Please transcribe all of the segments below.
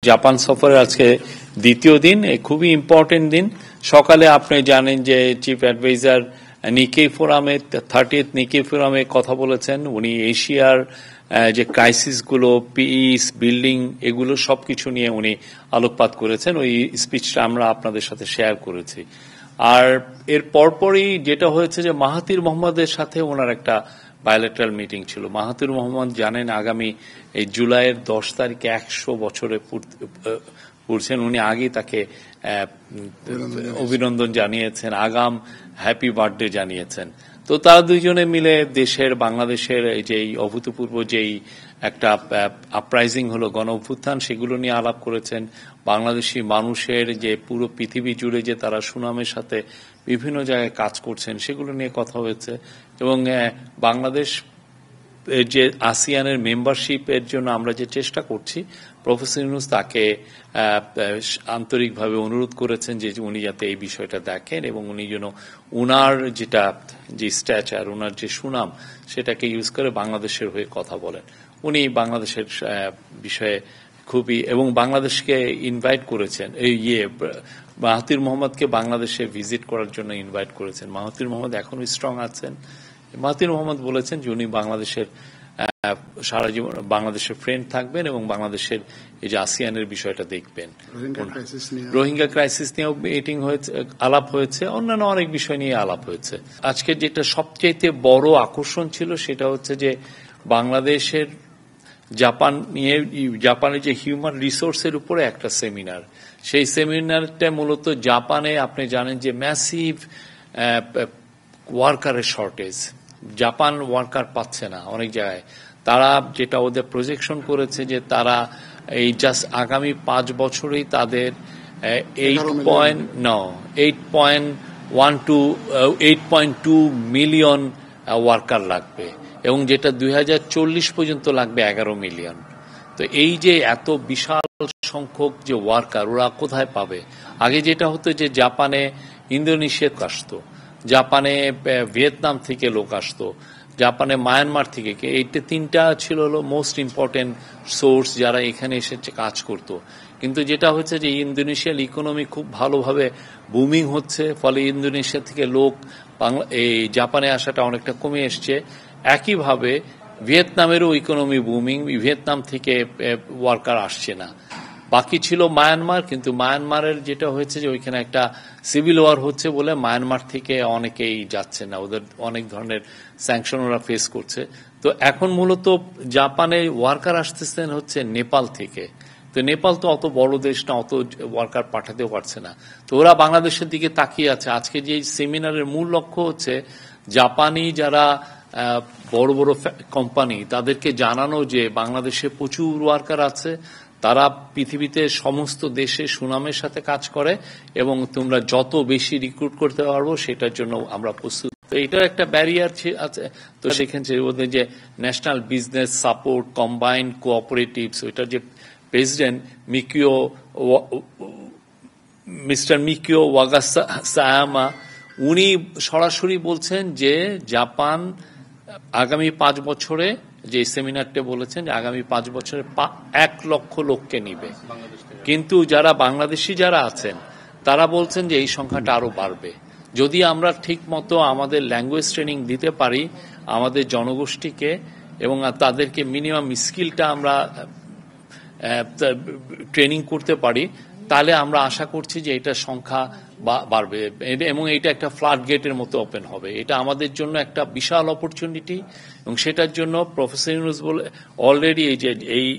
Japan সফরের আজকে দ্বিতীয় দিন, খুবই ইম্পর্টেন্ট দিন। সকালে আপনি জানেন যে চিফ অ্যাডভাইজার নিকেই ফোরামে 30th নিকেই ফোরামে কথা বলেছেন। উনি এশিয়ার যে ক্রাইসিসগুলো, পিস বিল্ডিং, এগুলো সবকিছু নিয়ে উনি আলোকপাত করেছেন। ওই স্পিচটা আমরা আপনাদের সাথে শেয়ার করেছি। আর এর পরপরই যেটা হয়েছে যে মাহাথির মোহাম্মদের সাথে ওনার একটা বায়োলেটারাল মিটিং ছিল। মাহাথির মোহাম্মদ জানেন আগামী এই জুলাইয়ের 10 তারিখে 100 বছরে পড়ছেন। উনি আগেই তাকে অভিনন্দন জানিয়েছেন, আগাম হ্যাপি বার্থডে জানিয়েছেন। তো তারা দুইজনে মিলে দেশের, বাংলাদেশের এই যে অভূতপূর্ব যেই একটা আপরাইজিং হলো, গণ অভ্যুত্থান, সেগুলো নিয়ে আলাপ করেছেন। বাংলাদেশি মানুষের যে পুরো পৃথিবী জুড়ে যে তারা সুনামের সাথে বিভিন্ন জায়গায় কাজ করছেন, সেগুলো নিয়ে কথা হয়েছে। এবং বাংলাদেশ যে আসিয়ানের মেম্বারশিপের জন্য আমরা যে চেষ্টা করছি, প্রফেসর ইউনূস তাকে আন্তরিকভাবে অনুরোধ করেছেন যে উনি যাতে এই বিষয়টা দেখেন এবং উনি যেন উনার যে স্ট্যাচার, উনার যে সুনাম, সেটাকে ইউজ করে বাংলাদেশের হয়ে কথা বলেন। উনি বাংলাদেশের বিষয়ে খুবই, এবং বাংলাদেশকে ইনভাইট করেছেন, মাহাথির মোহাম্মদকে বাংলাদেশে ভিজিট করার জন্য ইনভাইট করেছেন। মাহাথির মোহাম্মদ এখনো স্ট্রং আছেন। মাহাথির মোহাম্মদ বলেছেন যে উনি বাংলাদেশের সারা জীবন বাংলাদেশের ফ্রেন্ড থাকবেন এবং বাংলাদেশের এই যে আসিয়ানের বিষয়টা দেখবেন। রোহিঙ্গা ক্রাইসিস নিয়েও মিটিং হয়েছে, আলাপ হয়েছে, অন্যান্য অনেক বিষয় নিয়ে আলাপ হয়েছে। আজকে যেটা সবচেয়ে বড় আকর্ষণ ছিল সেটা হচ্ছে যে বাংলাদেশের জাপানের যে হিউম্যান রিসোর্সের উপরে একটা সেমিনার। সেই সেমিনারটা মূলত জাপানে আপনি জানেন যে ম্যাসিভ ওয়ার্কারের শর্টেজ, জাপান ওয়ার্কার পাচ্ছে না অনেক জায়গায়। তারা যেটা ওদের প্রজেকশন করেছে যে তারা এই জাস্ট আগামী 5 বছরেই তাদের 8.2 মিলিয়ন ওয়ার্কার লাগবে, এবং যেটা 2040 পর্যন্ত লাগবে 11 মিলিয়ন। তো এই যে এত বিশাল সংখ্যক যে ওয়ার্কার, ওরা কোথায় পাবে? আগে যেটা হতো যে জাপানে ইন্দোনেশিয়া আসতো, জাপানে ভিয়েতনাম থেকে লোক আসতো, জাপানে মায়ানমার থেকে, এইটা 3টা ছিল মোস্ট ইম্পর্টেন্ট সোর্স যারা এখানে এসে কাজ করতো। কিন্তু যেটা হচ্ছে যে ইন্দোনেশিয়ার ইকোনমি খুব ভালোভাবে বুমিং হচ্ছে, ফলে ইন্দোনেশিয়া থেকে লোক এই জাপানে আসাটা অনেকটা কমে এসছে। একইভাবে ভিয়েতনামেরও ইকোনমি বুমিং, ভিয়েতনাম থেকে ওয়ার্কার আসছে না। বাকি ছিল মায়ানমার, কিন্তু মায়ানমারের যেটা হয়েছে যে ওইখানে একটা সিভিল ওয়ার হচ্ছে বলে মায়ানমার থেকে অনেকেই যাচ্ছে না, ওদের অনেক ধরনের স্যাংশন ওরা ফেস করছে। তো এখন মূলত জাপানে ওয়ার্কার আসতেছেন হচ্ছে নেপাল থেকে। তো নেপাল তো অত বড় দেশ না, অত ওয়ার্কার পাঠাতেও পারছে না। তো ওরা বাংলাদেশের দিকে তাকিয়ে আছে। আজকে যে সেমিনারের মূল লক্ষ্য হচ্ছে জাপানি যারা বড় বড় কোম্পানি, তাদেরকে জানানো যে বাংলাদেশে প্রচুর ওয়ার্কার আছে, তারা পৃথিবীতে সমস্ত দেশে সুনামের সাথে কাজ করে, এবং তোমরা যত বেশি রিক্রুট করতে পারবো সেটার জন্য আমরা প্রস্তুত। তো এটার একটা ব্যারিয়ার আছে। তো সেখানে ওদের যে national business support combined cooperatives, ওইটার যে প্রেসিডেন্ট মিস্টার মিকিও ওয়াগাসায়ামা, উনি সরাসরি বলছেন যে জাপান আগামী 5 বছরে, যে সেমিনারটা বলেছেন যে আগামী 5 বছরে 1 লক্ষ লোককে নিবে। কিন্তু যারা বাংলাদেশি যারা আছেন তারা বলছেন যে এই সংখ্যাটা আরো বাড়বে যদি আমরা ঠিক মতো আমাদের ল্যাঙ্গুয়েজ ট্রেনিং দিতে পারি আমাদের জনগোষ্ঠীকে, এবং তাদেরকে মিনিমাম স্কিলটা আমরা ট্রেনিং করতে পারি। তাহলে আমরা আশা করছি যে এটার সংখ্যা বাড়বে এবং এটা একটা ফ্লাড গেটের মতো ওপেন হবে। এটা আমাদের জন্য একটা বিশাল অপরচুনিটি, এবং সেটার জন্য প্রফেসর ইউনূস বলে অলরেডি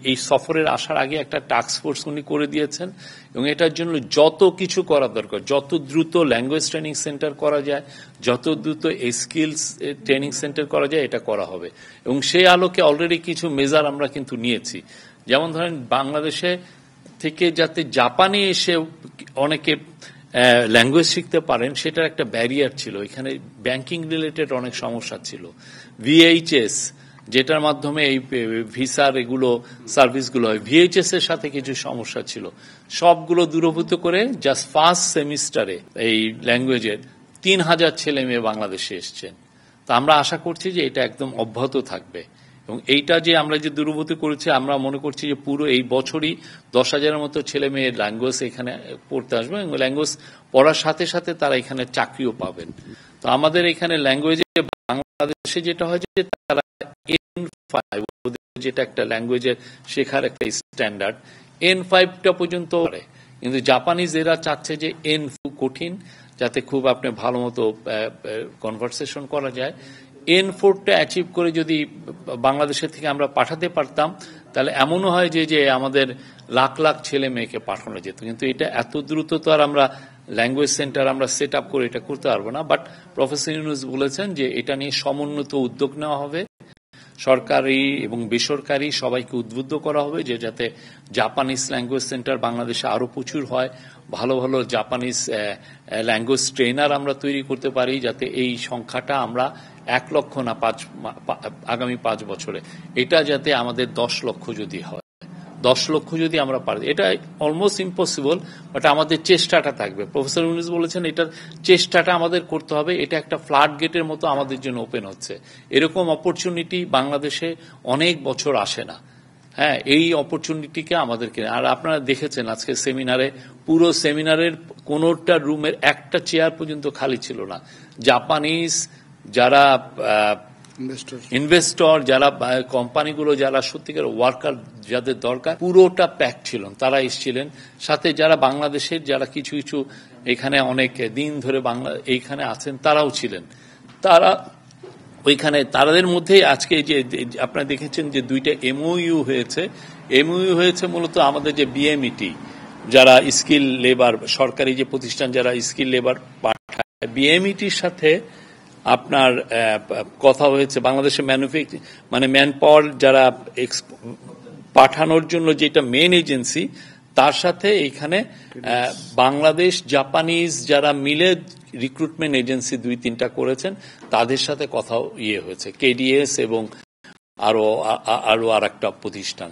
এই সফরের আসার আগে একটা টাস্ক ফোর্স উনি করে দিয়েছেন, এবং এটার জন্য যত কিছু করা দরকার, যত দ্রুত ল্যাঙ্গুয়েজ ট্রেনিং সেন্টার করা যায়, যত দ্রুত এই স্কিলস ট্রেনিং সেন্টার করা যায়, এটা করা হবে। এবং সেই আলোকে অলরেডি কিছু মেজার আমরা কিন্তু নিয়েছি। যেমন ধরেন বাংলাদেশে থেকে যাতে জাপানে এসে অনেকে ল্যাঙ্গুয়েজ শিখতে পারেন, সেটার একটা ব্যারিয়ার ছিল। এখানে ব্যাংকিং রিলেটেড অনেক সমস্যা ছিল। ভিএইচএস, যেটার মাধ্যমে এই ভিসার এগুলো সার্ভিসগুলো হয়, ভিএইচএস এর সাথে কিছু সমস্যা ছিল। সবগুলো দূরীভূত করে জাস্ট ফার্স্ট সেমিস্টারে এই ল্যাঙ্গুয়েজের 3000 ছেলে মেয়ে বাংলাদেশে এসছেন। তো আমরা আশা করছি যে এটা একদম অব্যাহত থাকবে, এবং এইটা যে আমরা যে দূরবর্তী করেছি, আমরা মনে করছি যে পুরো এই বছরই 10,000-এর মতো ছেলে মেয়ের ল্যাঙ্গুয়েজ এখানে পড়তে আসবে এবং ল্যাঙ্গুয়েজ পড়ার সাথে সাথে তারা এখানে চাকরিও পাবেন। তো আমাদের এখানে ল্যাঙ্গুয়েজে বাংলাদেশে যেটা হয় যে তারা N5, যেটা একটা ল্যাঙ্গুয়েজের শেখার একটা স্ট্যান্ডার্ড, N5টা পর্যন্ত করে, কিন্তু জাপানিজ এরা চাচ্ছে যে N4 কঠিন, যাতে খুব আপনি ভালো মতো কনভারসেশন করা যায়। N4টা অ্যাচিভ করে যদি বাংলাদেশের থেকে আমরা পাঠাতে পারতাম, তাহলে এমনও হয় যে আমাদের লাখ লাখ ছেলে মেয়েকে পাঠানো যেত। কিন্তু এটা এত দ্রুত তো আর আমরা ল্যাঙ্গুয়েজ সেন্টার আমরা সেট আপ করে এটা করতে পারবো না। বাট প্রফেসর ইউনূস বলেছেন যে এটা নিয়ে সমন্বিত উদ্যোগ নেওয়া হবে, সরকারি এবং বেসরকারি সবাইকে উদ্বুদ্ধ করা হবে যে যাতে জাপানিজ ল্যাঙ্গুয়েজ সেন্টার বাংলাদেশে আরো প্রচুর হয়, ভালো ভালো জাপানিজ ল্যাঙ্গুয়েজ ট্রেনার আমরা তৈরি করতে পারি, যাতে এই সংখ্যাটা আমরা 1 লক্ষ না আগামী 5 বছরে এটা যাতে আমাদের 10 লক্ষ যদি হয়, 10 লক্ষ যদি আমরা পারি, এটা অলমোস্ট ইম্পসিবল, বাট আমাদের চেষ্টাটা থাকবে। প্রফেসর ইউনূস বলেছেন এটার চেষ্টাটা আমাদের করতে হবে। এটা একটা ফ্লাড গেটের মতো আমাদের জন্য ওপেন হচ্ছে। এরকম অপরচুনিটি বাংলাদেশে অনেক বছর আসে না। হ্যাঁ, এই অপরচুনিটিকে আমাদেরকে, আর আপনারা দেখেছেন আজকে সেমিনারে, পুরো সেমিনারের কোনোটা রুমের একটা চেয়ার পর্যন্ত খালি ছিল না। জাপানিজ যারা ইনভেস্টর, যারা কোম্পানিগুলো, যারা সত্যিকার ওয়ার্কার যাদের দরকার, পুরোটা প্যাক ছিল, তারা এসেছিলেন। সাথে যারা বাংলাদেশের যারা কিছু কিছু এখানে অনেক দিন ধরে এইখানে আছেন তারাও ছিলেন। তারা ওইখানে, তাদের মধ্যে আজকে যে আপনারা দেখেছেন যে 2টা MOU হয়েছে মূলত আমাদের যে BMET, যারা স্কিল লেবার, সরকারি যে প্রতিষ্ঠান যারা স্কিল লেবার পাঠায়, BMETর সাথে আপনার কথা হয়েছে। বাংলাদেশে ম্যান পাওয়ার যারা পাঠানোর জন্য যেটা মেন এজেন্সি, তার সাথে এখানে বাংলাদেশ জাপানিজ যারা মিলে রিক্রুটমেন্ট এজেন্সি 2-3টা করেছেন, তাদের সাথে কথা হয়েছে, KDS এবং আরো আরেকটা প্রতিষ্ঠান।